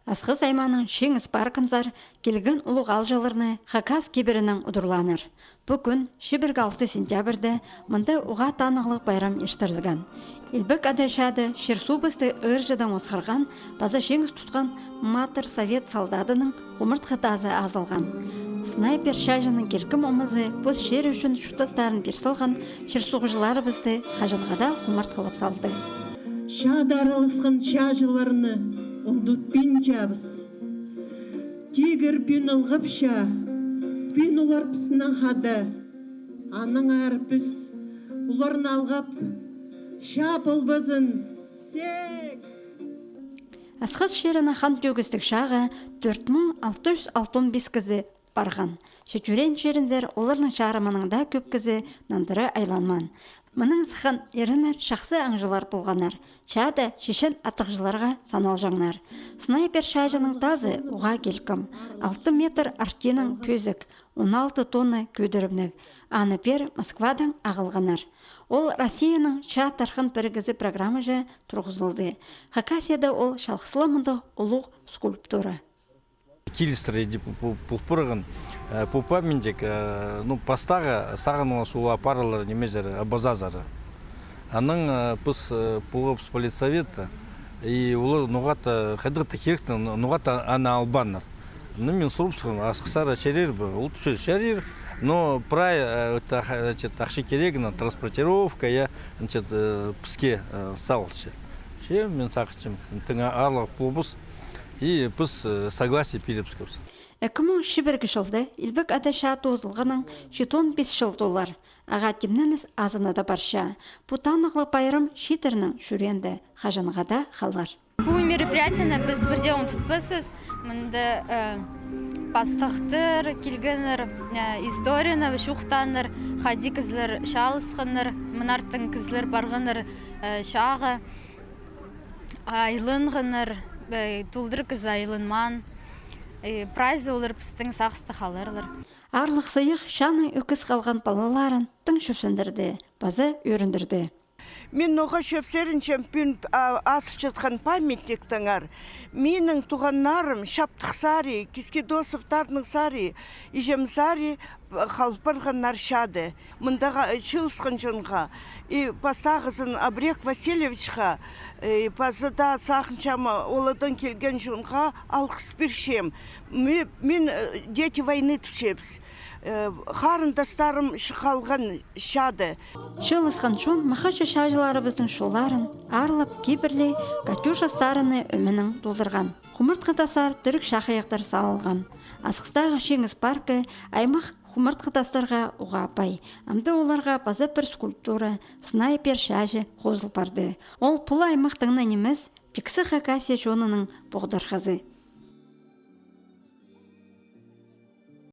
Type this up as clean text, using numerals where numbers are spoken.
Асқыз айманың шеңіз паркынзар келген ұлық алжаларыны Хакас кеберінің ұдырланыр. Бүгін 6 сентябрді мұнда ұға танығылық байрам ештірілген. Илбік адашады Шерсубысты ұржыдан осқырған, база шеңіз тұтқан матыр совет солдадының құмырт қытазы азылған. Снайпер шажының келкім омызы бұз шер үшін шутастарын берсілған шерсуғыжылары бізді қажынғада құмырт қылып салды. Шадарылысқан шажыларыны ұндытпен жабыз. Тегір пен ұлғыпша, пен олар пісінен қады. Аның әрпіс, оларын алғап, шап ұлбызын, сек. Асқыз шеріні хан жөгістік шағы 4665 кізі барған. Шечурен шеріндер олардың шарыманыңда көп кізі нандыры айланман. Мұның сыған ерінер шақсы аңжылар болғанар. Шады шешен атықжыларға санал жаңнар. Снайпер шажының тазы ұға келкім. 6 метр артенің пөзік, 16 тонны көдірімнік. Аны пер Москвадан ағылғанар. Ол Россияның ша тархын біргізі программы жа тұрғызылды. Хакасияда ол шалқсыламынды ұлық скульптура. Килістері пұлпырығын пұлпамендек пастағы сағынылы суы апарылыр немезері абазазары. Аның пұс пұлғыпс политсоветті и олар нұғаты қайдығыта керекті нұғаты ана албаныр. Мен сұрыпсығын асқысары шерер бі, ол түшел шерер, но прай ақшы керегіна транспортировка я піске салшы. Мен сақычым, тіңа арлық пұлбыз и пыс согласие пилипскөз. 2001 жылды Илбек адаша тозылғының 75 жыл доллар. Аға темненіз азынада барша. Путанықлы байрым шитерінің жүренді қажанғада қалар. Бұл мероприятияны біз бірде ұнтытпасыз. Мұнды бастықтыр, келгенір историяны шуқтаныр, хади кізлер шалысқыныр, мұнартың кізлер барғыныр шағы, айлынғыныр, тулдыр кіз айлынман, прайзы олар пістің сақсты қаларлар. Арлық сыйық шаны өкіз қалған балаларын тың шөпсіндірді, базы өріндірді. Мен оға шөпсерін чемпион асыл жатқан памятниктіңар. Менің туғаннарым Шаптықсари, Кискедосовтардың сари, Ижем сари қалпырғаннар шады. Мұндаға шылысқан жонға. Пастағызын Абрек Васильевичқа, пазыда сақыншама оладан келген жонға алқыс бершем. Мен дети войны түшепс. Қарындастарым шықалған шады. Шылысқан жон мақашы шажылары біздің шоларын арлып кейбірлей Катюша сарыны өмінің долдырған. Құмырт қытасар түрік шақаяқтар салылған. Асқыстағы шеңіз паркі аймақ құмырт қытастарға ұға апай. Амды оларға базы бір скульптура, снайпер шажы қозыл барды. Ол пұлы аймақтыңна неміз Тексі Хакасия жонының бұғдар қазы.